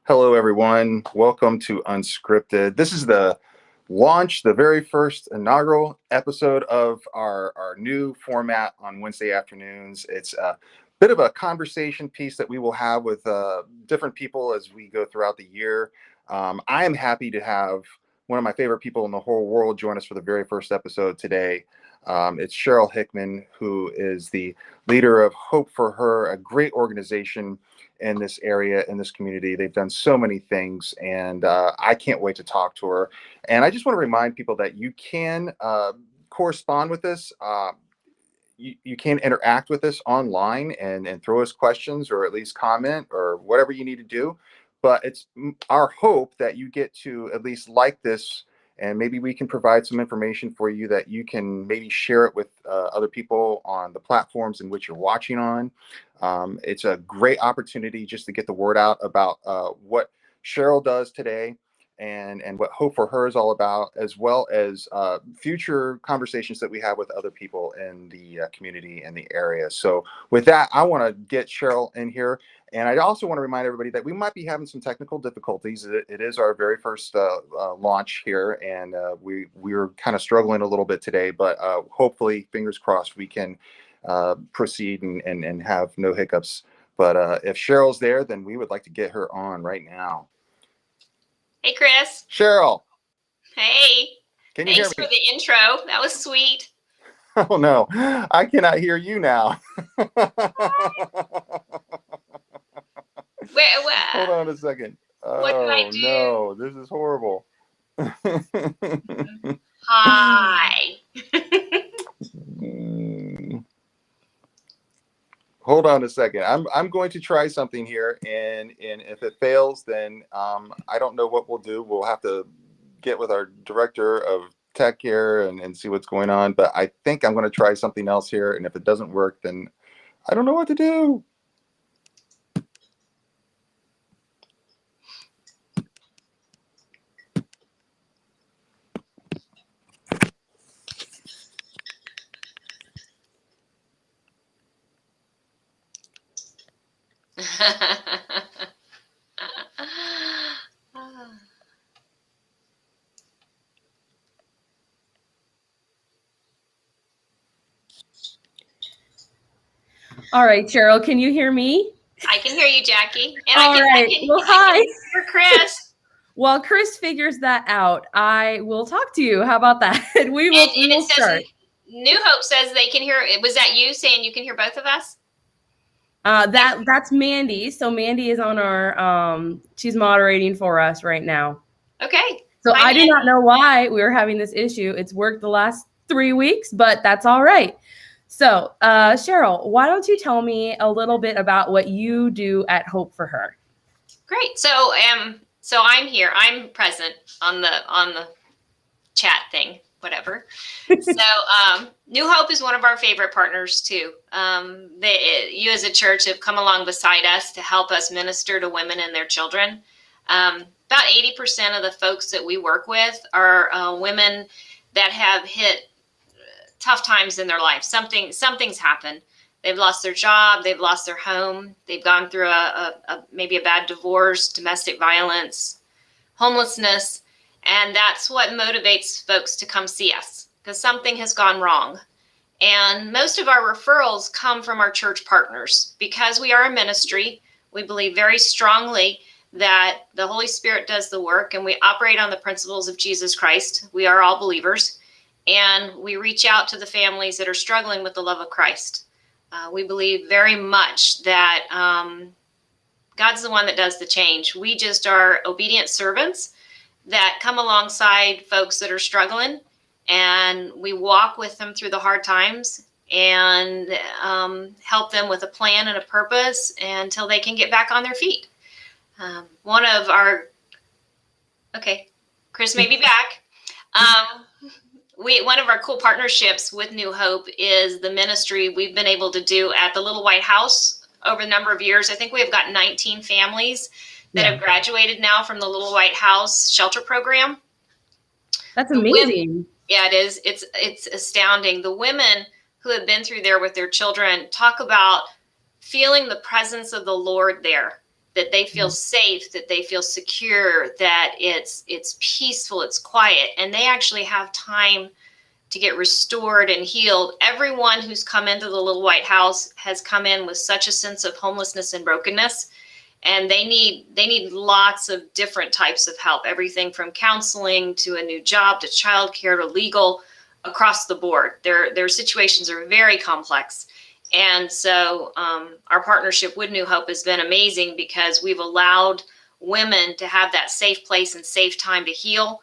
Hello, everyone. Welcome to Unscripted. This is the very first inaugural episode of our new format on Wednesday afternoons. It's a bit of a conversation piece that we will have with different people as we go throughout the year. I am happy to have one of my favorite people in the whole world join us for the very first episode today. It's Cheryl Hickman, who is the leader of Hope for Her, a great organization in this area, in this community. They've done so many things, and I can't wait to talk to her. And I just want to remind people that you can correspond with us. You can interact with us online and throw us questions or at least comment or whatever you need to do. But it's our hope that you get to at least like this, and maybe we can provide some information for you that you can maybe share it with other people on the platforms in which you're watching on. It's a great opportunity just to get the word out about what Cheryl does today and what Hope for Her is all about, as well as future conversations that we have with other people in the community and the area. So with that, I want to get Cheryl in here. And I also want to remind everybody that we might be having some technical difficulties. It is our very first launch here, and we're kind of struggling a little bit today, but hopefully, fingers crossed, we can proceed and have no hiccups. But if Cheryl's there, then we would like to get her on right now. Hey, Chris. Cheryl. Hey. Can you hear me? Thanks for the intro. That was sweet. Oh, no. I cannot hear you now. Hold on a second. What do I do? No, this is horrible. Hi. Hold on a second. I'm going to try something here, and if it fails, then I don't know what we'll do. We'll have to get with our director of tech here and see what's going on. But I think I'm going to try something else here, and if it doesn't work, then I don't know what to do. All right, Cheryl, can you hear me? I can hear you, Jackie. And All right. Well, hi. Hear Chris. While Chris figures that out, I will talk to you. How about that? We will start. New Hope says they can hear. Was that you saying you can hear both of us? That's Mandy. So Mandy is on our. She's moderating for us right now. Okay. So I do not know why we were having this issue. It's worked the last 3 weeks, but that's all right. So, Cheryl, why don't you tell me a little bit about what you do at Hope for Her? Great. So I'm here. I'm present on the chat thing, whatever. So, New Hope is one of our favorite partners too. You as a church have come along beside us to help us minister to women and their children. About 80% of the folks that we work with are women that have hit tough times in their life. Something's happened. They've lost their job. They've lost their home. They've gone through maybe a bad divorce, domestic violence, homelessness. And that's what motivates folks to come see us, because something has gone wrong. And most of our referrals come from our church partners. Because we are a ministry, we believe very strongly that the Holy Spirit does the work, and we operate on the principles of Jesus Christ. We are all believers. And we reach out to the families that are struggling with the love of Christ. We believe very much that God's the one that does the change. We just are obedient servants that come alongside folks that are struggling, and we walk with them through the hard times and help them with a plan and a purpose until they can get back on their feet. Chris may be back. One of our cool partnerships with New Hope is the ministry we've been able to do at the Little White House over a number of years. I think we have got 19 families that have graduated now from the Little White House shelter program. That's amazing. Yeah, it is. It's astounding. The women who have been through there with their children talk about feeling the presence of the Lord there, that they feel safe, that they feel secure, that it's peaceful, it's quiet, and they actually have time to get restored and healed. Everyone who's come into the Little White House has come in with such a sense of homelessness and brokenness, and they need lots of different types of help, everything from counseling to a new job to childcare to legal, across the board. Their situations are very complex. And so our partnership with New Hope has been amazing because we've allowed women to have that safe place and safe time to heal,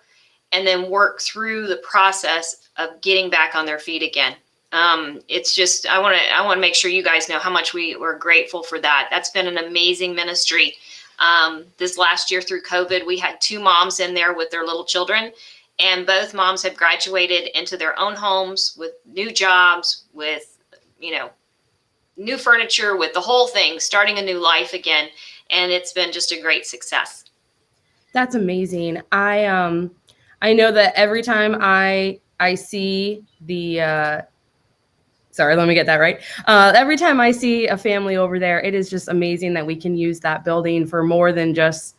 and then work through the process of getting back on their feet again. It's just, I want to make sure you guys know how much we're grateful for that. That's been an amazing ministry. This last year through COVID, we had 2 moms in there with their little children, and both moms have graduated into their own homes with new jobs, with, new furniture, with the whole thing, starting a new life again. And it's been just a great success. That's amazing. I know that every time I see the sorry, let me get that right. Every time I see a family over there, it is just amazing that we can use that building for more than just,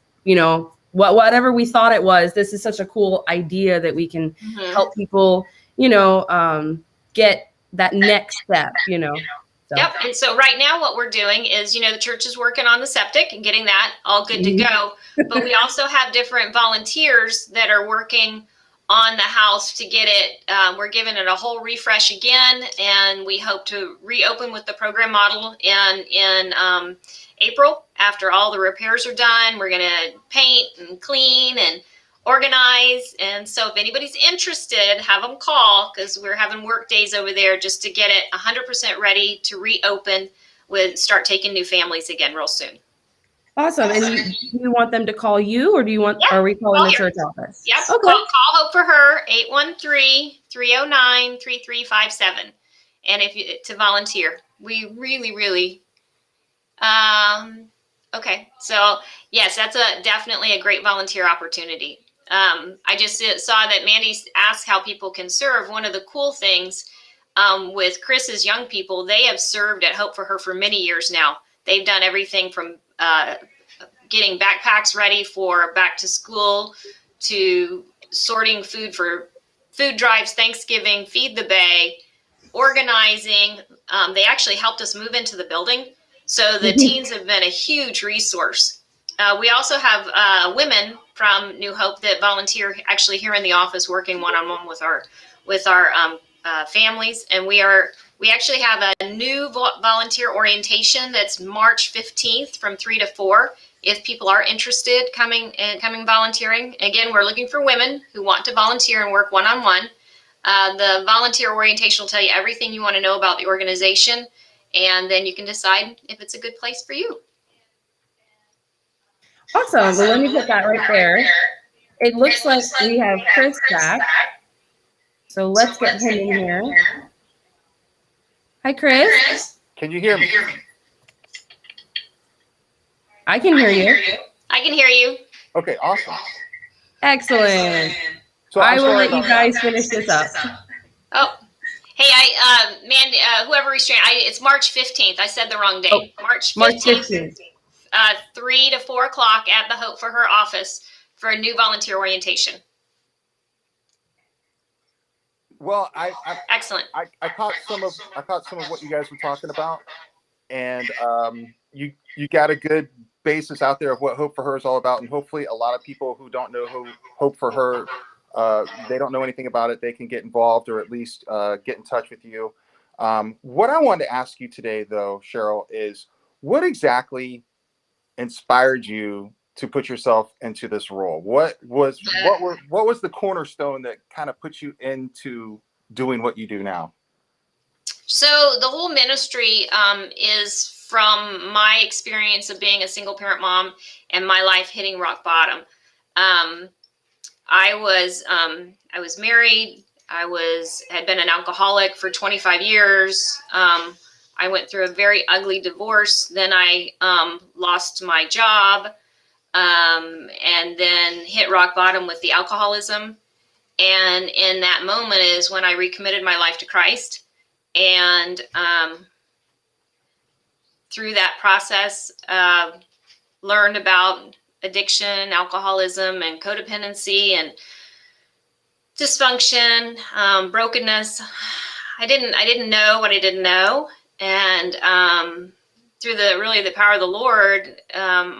whatever we thought it was. This is such a cool idea that we can help people, get that next step, So. Yep. And so right now what we're doing is, the church is working on the septic and getting that all good to go. But we also have different volunteers that are working on the house to get it. We're giving it a whole refresh again, and we hope to reopen with the program model in April after all the repairs are done. We're going to paint and clean and organize. And so if anybody's interested, have them call, because we're having work days over there just to get it 100% ready to reopen, start taking new families again real soon. Awesome. And do you want them to call you, or are we calling the church office? Yep. Okay. Call Hope for Her, 813-309-3357. And to volunteer. We really, okay. So yes, that's definitely a great volunteer opportunity. I just saw that Mandy asked how people can serve. One of the cool things with Chris's young people, they have served at Hope for Her for many years now. They've done everything from getting backpacks ready for back to school to sorting food for food drives, Thanksgiving, Feed the Bay, organizing. They actually helped us move into the building. So the teens have been a huge resource. We also have women from New Hope that volunteer actually here in the office, working one-on-one with our families. And we actually have a new volunteer orientation that's March 15th from 3 to 4. If people are interested coming volunteering. Again, we're looking for women who want to volunteer and work one-on-one. The volunteer orientation will tell you everything you want to know about the organization, and then you can decide if it's a good place for you. Awesome. Well, let me put that right there. It looks like we have Chris back. So let's get him in here. Hi, Chris. Can you hear me? I can hear you. I can hear you. Okay, awesome. Excellent. So I will let you guys finish this up. Oh, hey, Mandy, whoever restrained, it's March 15th. I said the wrong date. Oh, March 15th. March 15th. 3 to 4 o'clock at the Hope for Her office for a new volunteer orientation. Well, Excellent. I caught some of what you guys were talking about, and you got a good basis out there of what Hope for Her is all about, and hopefully a lot of people who don't know who Hope for Her, they don't know anything about it, they can get involved or at least get in touch with you. What I wanted to ask you today, though, Cheryl, is what exactly inspired you to put yourself into this role? What was the cornerstone that kind of put you into doing what you do now? So the whole ministry is from my experience of being a single parent mom and my life hitting rock bottom. I was married. Had been an alcoholic for 25 years. I went through a very ugly divorce. Then I lost my job, and then hit rock bottom with the alcoholism. And in that moment is when I recommitted my life to Christ. And through that process, learned about addiction, alcoholism, and codependency and dysfunction, brokenness. I didn't know what I didn't know. And through the power of the Lord,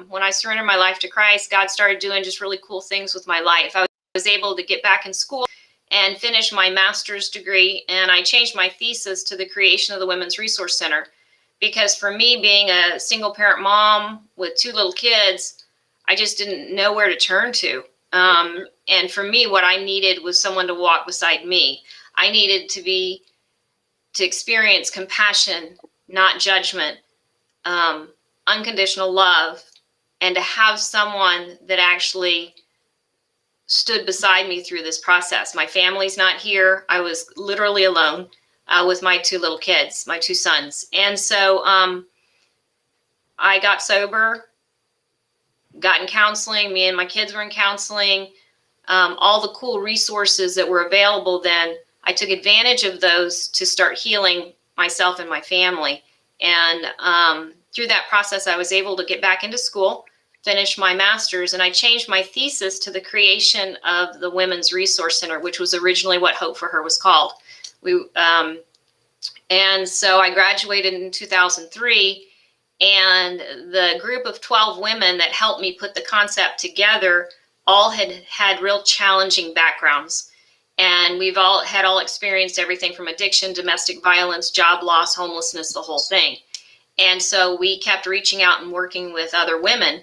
when I surrendered my life to Christ, God started doing just really cool things with my life. I was able to get back in school and finish my master's degree. And I changed my thesis to the creation of the Women's Resource Center. Because for me, being a single parent mom with 2 little kids, I just didn't know where to turn to. And for me, what I needed was someone to walk beside me. I needed to experience compassion, not judgment, unconditional love, and to have someone that actually stood beside me through this process. My family's not here. I was literally alone with my 2 little kids, my 2 sons. And so I got sober, got in counseling. Me and my kids were in counseling. All the cool resources that were available then, I took advantage of those to start healing myself and my family. And through that process, I was able to get back into school, finish my master's, and I changed my thesis to the creation of the Women's Resource Center, which was originally what Hope for Her was called. And so I graduated in 2003, and the group of 12 women that helped me put the concept together all had real challenging backgrounds. And we've all experienced everything from addiction, domestic violence, job loss, homelessness, the whole thing. And so we kept reaching out and working with other women.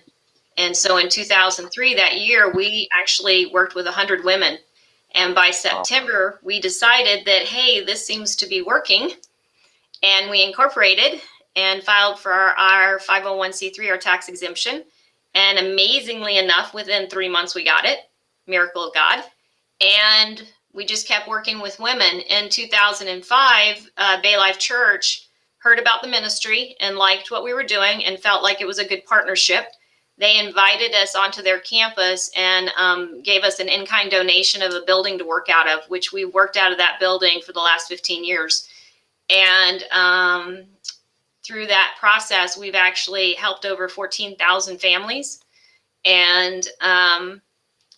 And so in 2003, that year, we actually worked with 100 women. And by September, we decided that, hey, this seems to be working. And we incorporated and filed for our 501c3, our tax exemption. And amazingly enough, within 3 months, we got it. Miracle of God. And we just kept working with women. In 2005, Bay Life Church heard about the ministry and liked what we were doing and felt like it was a good partnership. They invited us onto their campus and gave us an in-kind donation of a building to work out of, which we worked out of that building for the last 15 years. And through that process, we've actually helped over 14,000 families and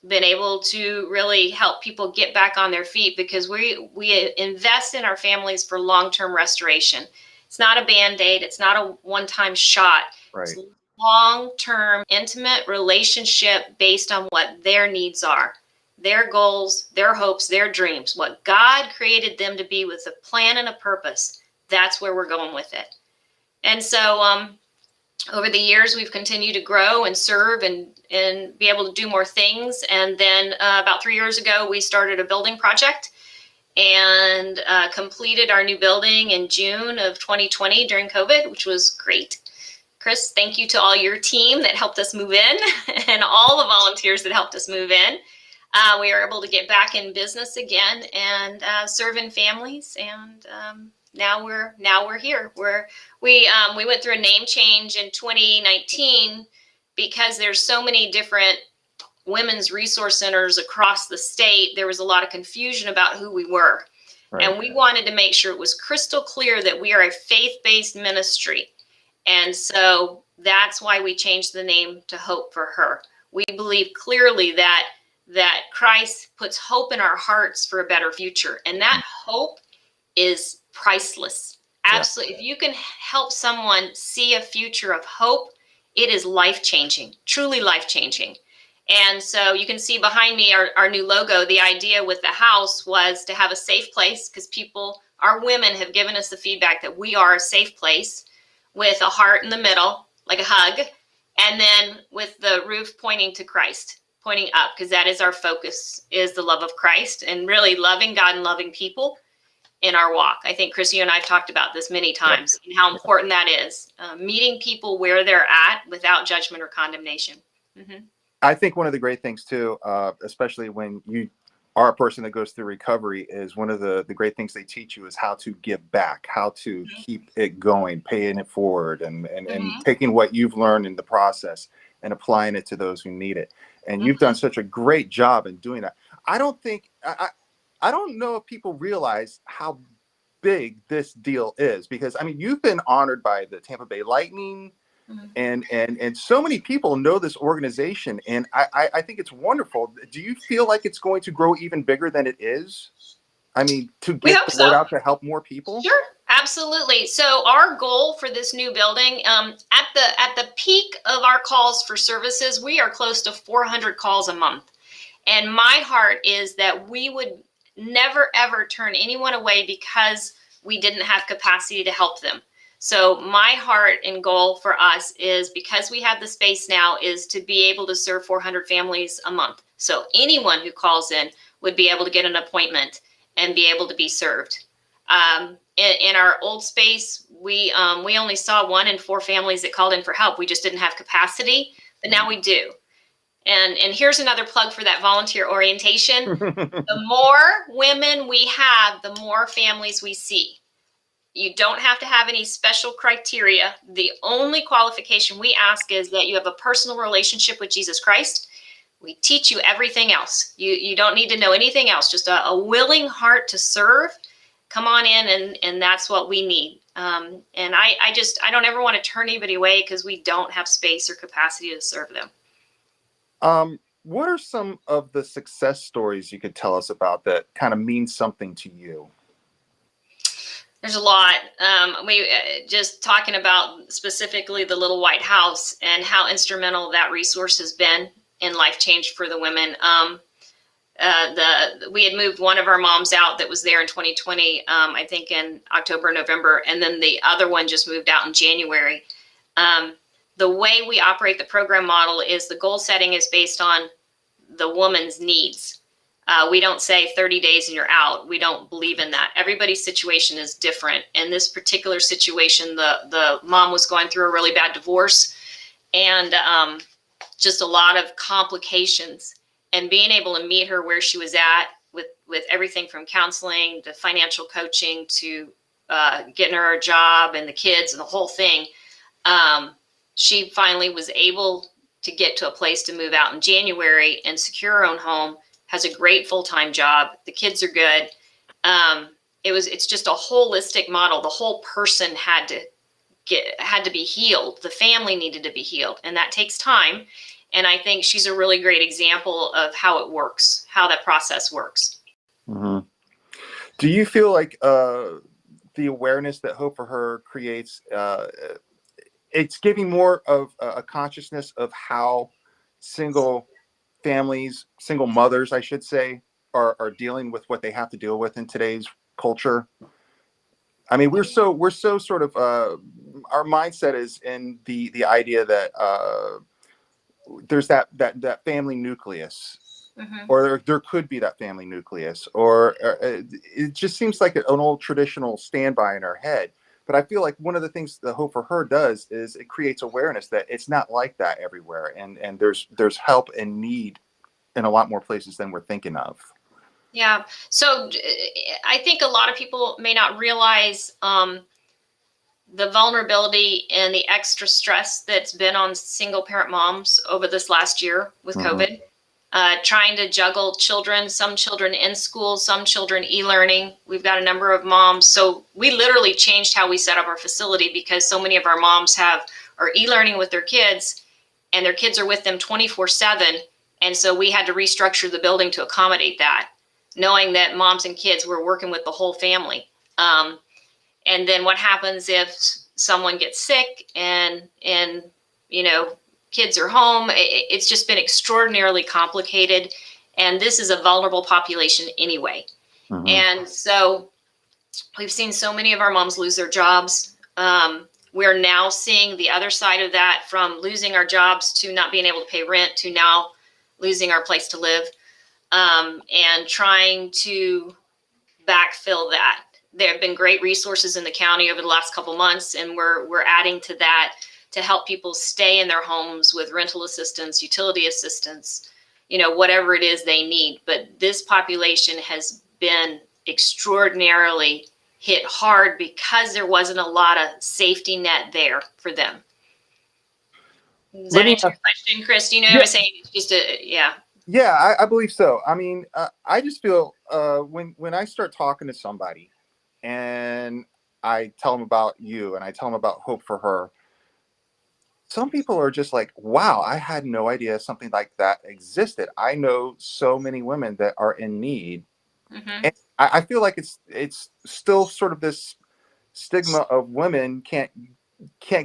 been able to really help people get back on their feet, because we invest in our families for long-term restoration. It's not a Band-Aid. It's not a one-time shot. Right. It's long-term, intimate relationship based on what their needs are, their goals, their hopes, their dreams, what God created them to be with a plan and a purpose. That's where we're going with it. And so over the years, we've continued to grow and serve and be able to do more things. And then about 3 years ago, we started a building project and completed our new building in June of 2020 during COVID, which was great. Chris, thank you to all your team that helped us move in and all the volunteers that helped us move in. We were able to get back in business again and serving families. And now we're here. We went through a name change in 2019 because there's so many different women's resource centers across the state. There was a lot of confusion about who we were. Right. And we wanted to make sure it was crystal clear that we are a faith-based ministry. And so that's why we changed the name to Hope for Her. We believe clearly that Christ puts hope in our hearts for a better future. And that hope is priceless. Absolutely. Yeah. If you can help someone see a future of hope, it is life-changing, truly life-changing. And so you can see behind me our new logo. The idea with the house was to have a safe place, because our women have given us the feedback that we are a safe place, with a heart in the middle, like a hug, and then with the roof pointing to Christ, pointing up, because that is our focus, is the love of Christ and really loving God and loving people in our walk. I think, Chris, you and I have talked about this many times, and how important that is, meeting people where they're at without judgment or condemnation. Mm-hmm. I think one of the great things too, especially when you are a person that goes through recovery, is one of the great things they teach you is how to give back, how to keep it going, paying it forward, and taking what you've learned in the process and applying it to those who need it. And you've done such a great job in doing that. I don't know if people realize how big this deal is, because I mean, you've been honored by the Tampa Bay Lightning, And so many people know this organization, and I think it's wonderful. Do you feel like it's going to grow even bigger than it is? I mean, to We get hope the word so. out to help more people? Sure, absolutely. So our goal for this new building, at the peak of our calls for services, we are close to 400 calls a month. And my heart is that we would never, ever turn anyone away because we didn't have capacity to help them. So my heart and goal for us is, because we have the space now, is to be able to serve 400 families a month. So anyone who calls in would be able to get an appointment and be able to be served. In our old space, we only saw 1 in 4 families that called in for help. We just didn't have capacity, but now we do. And here's another plug for that volunteer orientation. The more women we have, the more families we see. You don't have to have any special criteria. The only qualification we ask is that you have a personal relationship with Jesus Christ. We teach you everything else. You don't need to know anything else, just a willing heart to serve. Come on in, and that's what we need. And I don't ever want to turn anybody away because we don't have space or capacity to serve them. What are some of the success stories you could tell us about that kind of mean something to you? There's a lot. We just talking about specifically the Little White House and how instrumental that resource has been in life change for the women. We had moved one of our moms out that was there in 2020, I think in October, November, and then the other one just moved out in January. The way we operate the program model is the goal setting is based on the woman's needs. We don't say 30 days and you're out. We don't believe in that. Everybody's situation is different. In this particular situation, the mom was going through a really bad divorce and just a lot of complications. And being able to meet her where she was at with everything from counseling to financial coaching to getting her a job and the kids and the whole thing, she finally was able to get to a place to move out in January and secure her own home, has a great full-time job. The kids are good. It's just a holistic model. The whole person had to be healed. The family needed to be healed, and that takes time. And I think she's a really great example of how it works, how that process works. Mm-hmm. Do you feel like the awareness that Hope for Her creates, it's giving more of a consciousness of how single families, single mothers, I should say, are dealing with what they have to deal with in today's culture? I mean, we're so sort of our mindset is in the idea that there's that family nucleus, or there could be that family nucleus, or it just seems like an old traditional standby in our head. But I feel like one of the things the Hope for Her does is it creates awareness that it's not like that everywhere, and there's help and need in a lot more places than we're thinking of. Yeah. So I think a lot of people may not realize the vulnerability and the extra stress that's been on single parent moms over this last year with COVID. Trying to juggle children, some children in school, some children e-learning. We've got a number of moms. So we literally changed how we set up our facility because so many of our moms are e-learning with their kids and their kids are with them 24/7. And so we had to restructure the building to accommodate that, knowing that moms and kids were working with the whole family. And then what happens if someone gets sick and kids are home? It's just been extraordinarily complicated. And this is a vulnerable population anyway. And so we've seen so many of our moms lose their jobs. We're now seeing the other side of that, from losing our jobs to not being able to pay rent to now losing our place to live, and trying to backfill that. There have been great resources in the county over the last couple months, and we're adding to that to help people stay in their homes with rental assistance, utility assistance, whatever it is they need. But this population has been extraordinarily hit hard because there wasn't a lot of safety net there for them. Does that answer your question, Chris? Do you know what I'm saying? It's just Yeah, I believe so. I mean, I just feel when I start talking to somebody and I tell them about you and I tell them about Hope for Her, some people are just like, wow, I had no idea something like that existed. I know so many women that are in need. Hmm. And I feel like it's still sort of this stigma of women can't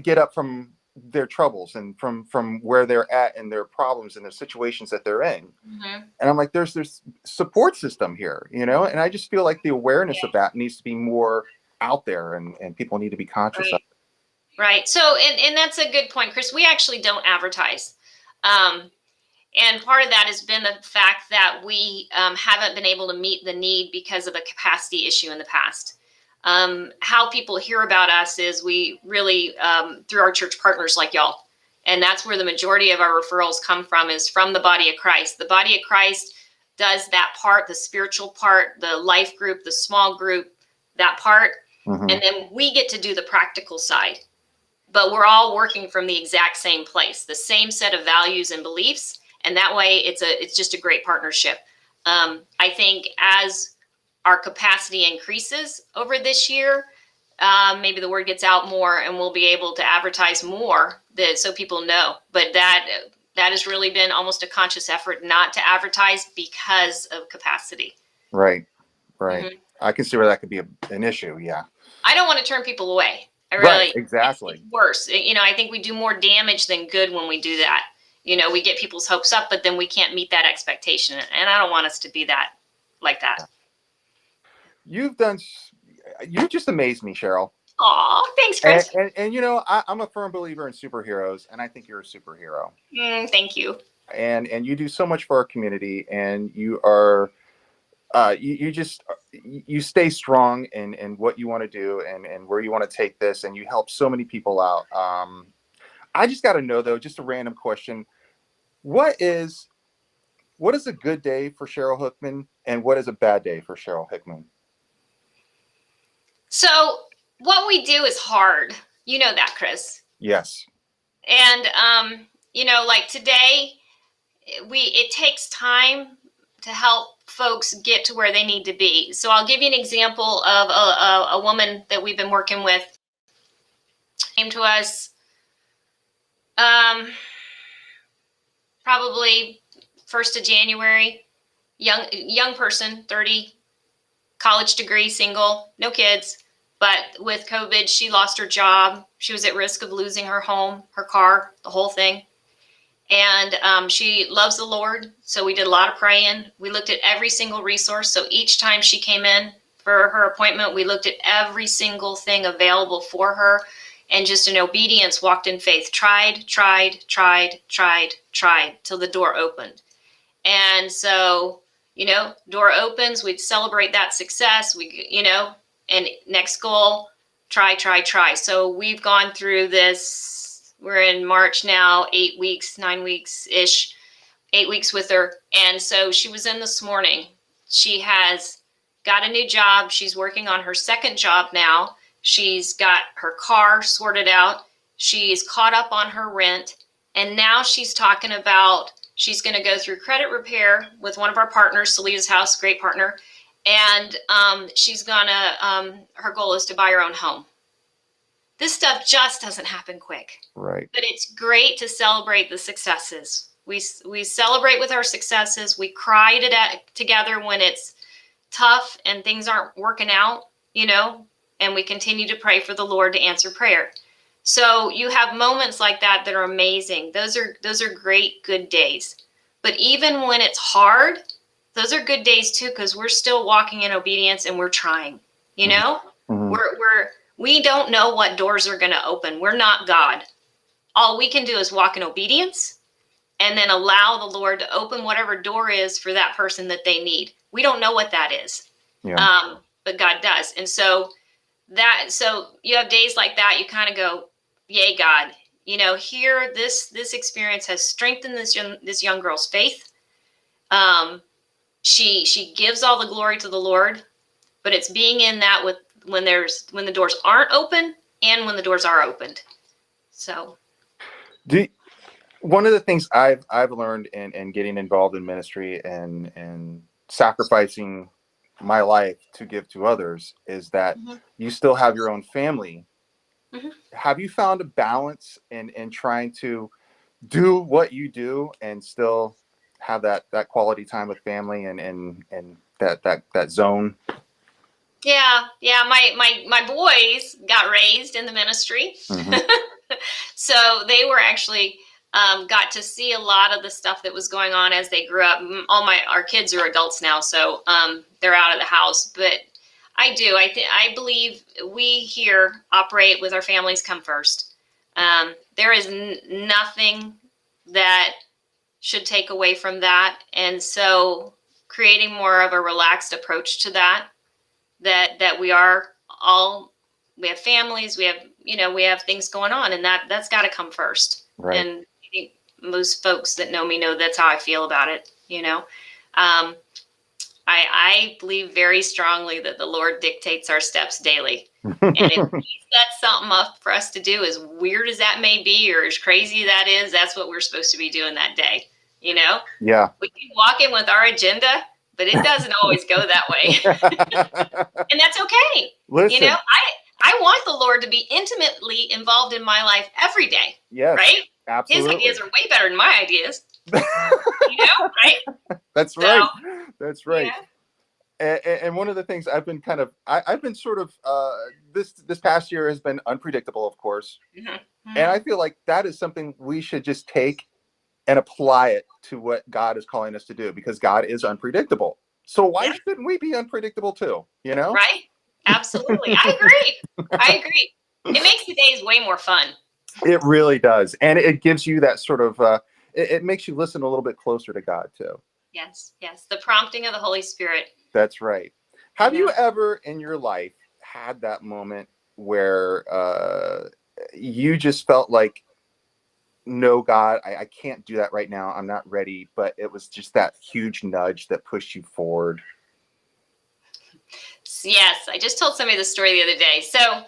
get up from their troubles and from where they're at and their problems and their situations that they're in. Hmm. And I'm like, there's support system here, you know? And I just feel like the awareness of Yeah. that needs to be more out there, and people need to be conscious of Right. Right. So, and that's a good point, Chris. We actually don't advertise. Um, and part of that has been the fact that we haven't been able to meet the need because of a capacity issue in the past. How people hear about us is we really, through our church partners like y'all. And that's where the majority of our referrals come from, is from the body of Christ. The body of Christ does that part, the spiritual part, the life group, the small group, that part. it. And then we get to do the practical side. But we're all working from the exact same place, the same set of values and beliefs. And that way it's just a great partnership. I think as our capacity increases over this year, maybe the word gets out more and we'll be able to advertise more so people know. But that has really been almost a conscious effort not to advertise because of capacity. Right. Right. Mhm. I can see where that could be an issue. Yeah. I don't want to turn people away. I Right. really, Exactly. it's worse. I think we do more damage than good when we do that. We get people's hopes up, but then we can't meet that expectation. And I don't want us to be like that. You've done. You just amaze me, Cheryl. Aw, thanks, And, Chris. and I'm a firm believer in superheroes, and I think you're a superhero. Thank you. And you do so much for our community, and you are you just you stay strong in what you want to do and where you want to take this, and you help so many people out. I just got to know, though, just a random question: what is a good day for Cheryl Hickman, and what is a bad day for Cheryl Hickman? So what we do is hard. You know that, Chris. Yes. And, like today, it takes time to help folks get to where they need to be. So I'll give you an example of a woman that we've been working with. Came to us probably 1st of January, young person, 30, college degree, single, no kids. But with COVID, she lost her job. She was at risk of losing her home, her car, the whole thing. And she loves the Lord. So we did a lot of praying. We looked at every single resource. So each time she came in for her appointment, we looked at every single thing available for her. And just in obedience, walked in faith, tried till the door opened. And so, door opens, we'd celebrate that success. And next goal, try. So we've gone through this. We're in March now, 8 weeks, 9 weeks ish, 8 weeks with her. And so she was in this morning. She has got a new job. She's working on her second job now. She's got her car sorted out. She's caught up on her rent. And now she's talking about she's going to go through credit repair with one of our partners, Salida's House, great partner. And she's going to, her goal is to buy her own home. This stuff just doesn't happen quick. Right. But it's great to celebrate the successes. We celebrate with our successes. We cry together when it's tough and things aren't working out, and we continue to pray for the Lord to answer prayer. So you have moments like that are amazing. Those are great, good days. But even when it's hard, those are good days too, because we're still walking in obedience and we're trying. Mm-hmm. We don't know what doors are going to open. We're not God. All we can do is walk in obedience and then allow the Lord to open whatever door is for that person that they need. We don't know what that is. Yeah. But God does. And so you have days like that, you kind of go, yay, God, here, this experience has strengthened this young girl's faith. She gives all the glory to the Lord, but it's being in that when the doors aren't open and when the doors are opened. So one of the things I've learned in getting involved in ministry and sacrificing my life to give to others is that you still have your own family Mhm. Have you found a balance in trying to do what you do and still have that quality time with family and that zone? Yeah, yeah. My boys got raised in the ministry, Hmm. so they were actually got to see a lot of the stuff that was going on as they grew up. Our kids are adults now, so they're out of the house. But I believe we here operate with our families come first. There is nothing that should take away from that, and so creating more of a relaxed approach to that we are all, we have families, we have, we have things going on, and that's got to come first. Right. And I think most folks that know me know that's how I feel about it. I believe very strongly that the Lord dictates our steps daily. And if he sets something up for us to do, as weird as that may be, or as crazy that is, that's what we're supposed to be doing that day. Yeah. We can walk in with our agenda, but it doesn't always go that way. And that's okay. Listen. I want the Lord to be intimately involved in my life every day. Yes. Right? Absolutely. His ideas are way better than my ideas. Right? That's right. That's right. Yeah. And one of the things I've been I've been sort of this past year has been unpredictable, of course. Mm-hmm. And I feel like that is something we should just take and apply it to what God is calling us to do, because God is unpredictable. So why shouldn't we be unpredictable too? Right? Absolutely. I agree. It makes the days way more fun. It really does. And it gives you that sort of, it makes you listen a little bit closer to God too. Yes. The prompting of the Holy Spirit. That's right. Have you ever in your life had that moment where you just felt like, no, God, I can't do that right now. I'm not ready. But it was just that huge nudge that pushed you forward? Yes. I just told somebody the story the other day. So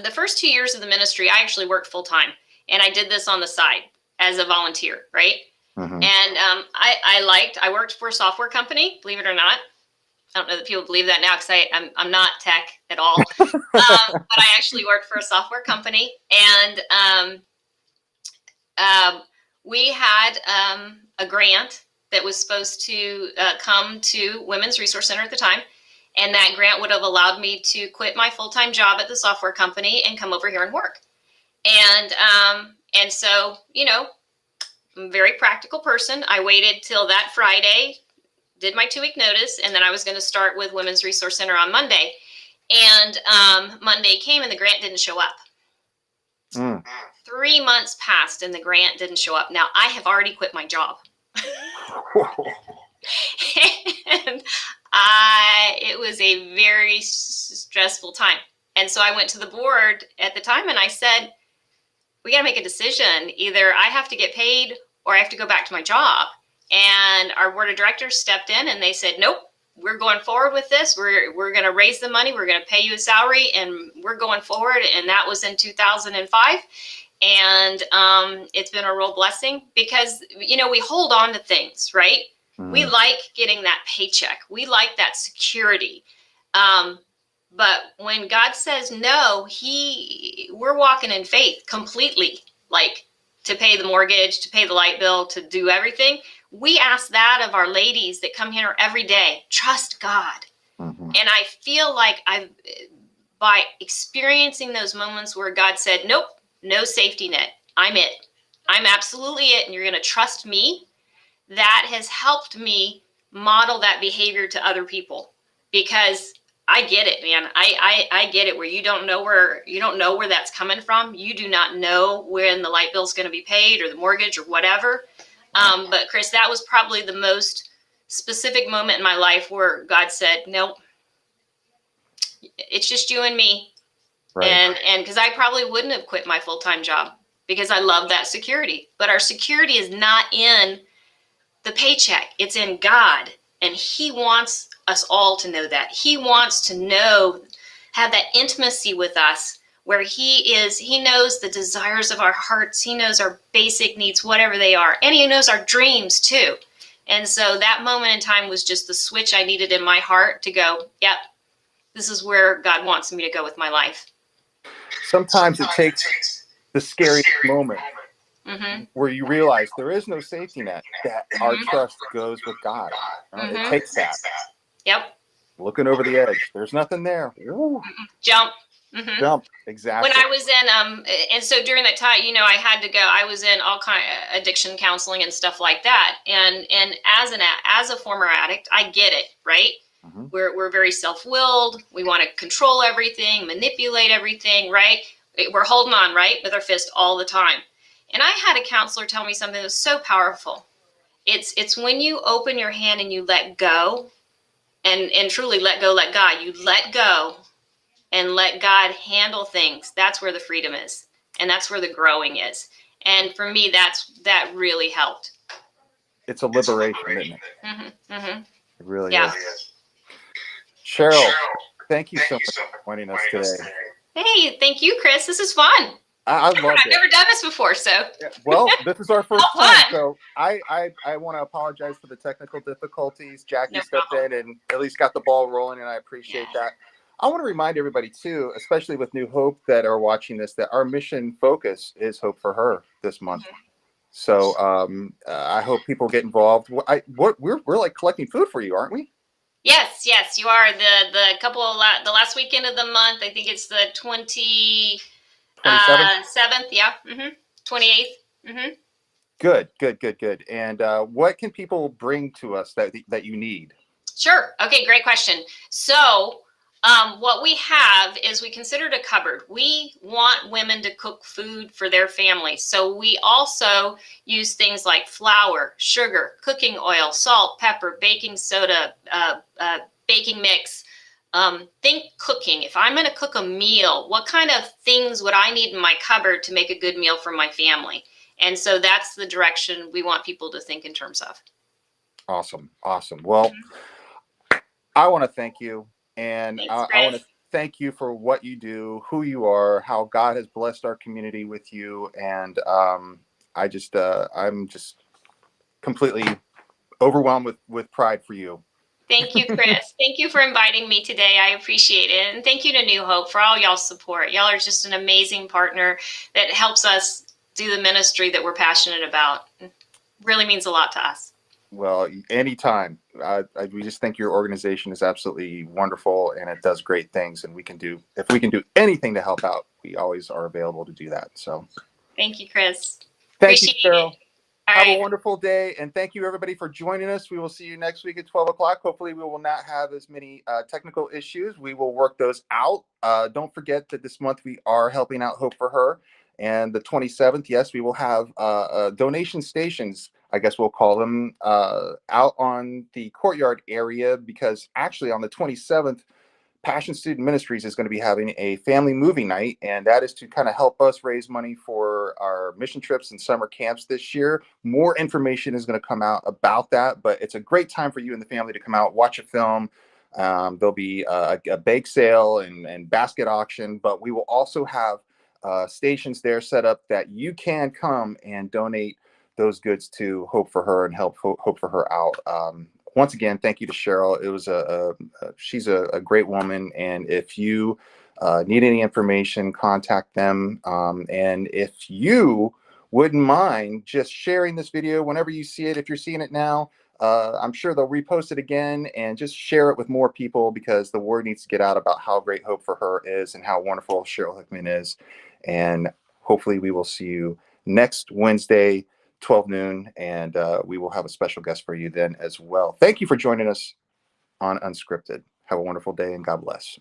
the first 2 years of the ministry, I actually worked full time, and I did this on the side as a volunteer. Right. Mm-hmm. And I worked for a software company, believe it or not. I don't know that people believe that now, because I'm not tech at all. But I actually worked for a software company, and we had a grant that was supposed to come to Women's Resource Center at the time. And that grant would have allowed me to quit my full-time job at the software company and come over here and work. And so, I'm a very practical person. I waited till that Friday, did my 2-week notice, and then I was going to start with Women's Resource Center on Monday. And Monday came and the grant didn't show up. 3 months passed and the grant didn't show up. Now, I have already quit my job. And it was a very stressful time. And so I went to the board at the time and I said, we got to make a decision. Either I have to get paid or I have to go back to my job. And our board of directors stepped in and they said, nope, we're going forward with this. We're going to raise the money. We're going to pay you a salary and we're going forward. And that was in 2005. And it's been a real blessing because, we hold on to things, right? We like getting that paycheck. We like that security. But when God says no, we're walking in faith completely, like to pay the mortgage, to pay the light bill, to do everything. We ask that of our ladies that come here every day. Trust God. Mm-hmm. And I feel like by experiencing those moments where God said, nope, no safety net. I'm it. I'm absolutely it. And you're going to trust me. That has helped me model that behavior to other people, because I get it, man. I get it, where you don't know where that's coming from. You do not know when the light bill is going to be paid or the mortgage or whatever. But Chris, that was probably the most specific moment in my life where God said, nope, it's just you and me. Right. And because I probably wouldn't have quit my full-time job because I love that security. But our security is not in the paycheck. It's in God. And he wants us all to know that. He wants to have that intimacy with us where he knows the desires of our hearts. He knows our basic needs, whatever they are. And he knows our dreams too. And so that moment in time was just the switch I needed in my heart to go, yep, this is where God wants me to go with my life. sometimes it takes the scariest moment Mm-hmm. where you realize there is no safety net, that our trust goes with God. It takes that. Yep. Looking over the edge, there's nothing there. Woo. Jump. Jump. Exactly. When I was in, and so during that time, I had to go. I was in all kind of addiction counseling and stuff like that. And as a former addict, I get it, right? We're very self-willed. We want to control everything, manipulate everything, right? We're holding on, right, with our fist all the time. And I had a counselor tell me something that was so powerful. It's when you open your hand and you let go, and truly let go, let God. You let go and let God handle things. That's where the freedom is, and that's where the growing is. And for me, that really helped. It's a liberation, isn't it? It really Yeah. is. Cheryl, thank you so much for joining us today. Hey, thank you, Chris. This is fun. I love it. I've never done this before, so. Well, this is our first Oh, time, fun. so I want to apologize for the technical difficulties. Jackie No stepped problem. in and at least got the ball rolling, and I appreciate that. I want to remind everybody too, especially with New Hope that are watching this, that our mission focus is Hope for Her this month. So I hope people get involved. We're like collecting food for you, aren't we? Yes, you are. The last weekend of the month. I think it's the 27th. Yeah. 28th. Good. And what can people bring to us that you need? Sure. Okay, great question. So what we have is we considered a cupboard. We want women to cook food for their families. So we also use things like flour, sugar, cooking oil, salt, pepper, baking soda, baking mix. Think cooking. If I'm going to cook a meal, what kind of things would I need in my cupboard to make a good meal for my family? And so that's the direction we want people to think in terms of. Awesome. Well, I want to thank you. And Thanks, I want to thank you for what you do, who you are, how God has blessed our community with you. And I'm just completely overwhelmed with pride for you. Thank you, Chris. Thank you for inviting me today. I appreciate it. And thank you to New Hope for all y'all's support. Y'all are just an amazing partner that helps us do the ministry that we're passionate about. It really means a lot to us. Well, anytime. We just think your organization is absolutely wonderful and it does great things. And if we can do anything to help out, we always are available to do that. So thank you, Chris. Thank you, Cheryl. Have a wonderful day. And thank you, everybody, for joining us. We will see you next week at 12 o'clock. Hopefully, we will not have as many technical issues. We will work those out. Don't forget that this month we are helping out Hope for Her. And the 27th, yes, we will have donation stations, I guess we'll call them, out on the courtyard area, because actually on the 27th, Passion Student Ministries is going to be having a family movie night, and that is to kind of help us raise money for our mission trips and summer camps this year. More information is going to come out about that, but it's a great time for you and the family to come out, watch a film. There'll be a bake sale and basket auction, but we will also have stations there set up that you can come and donate those goods to Hope for Her and help Hope for Her out. Once again, thank you to Cheryl. It was she's a great woman. And if you need any information, contact them. And if you wouldn't mind just sharing this video whenever you see it, if you're seeing it now, I'm sure they'll repost it again and just share it with more people, because the word needs to get out about how great Hope for Her is and how wonderful Cheryl Hickman is. And hopefully we will see you next Wednesday, 12 noon, and we will have a special guest for you then as well. Thank you for joining us on Unscripted. Have a wonderful day and God bless.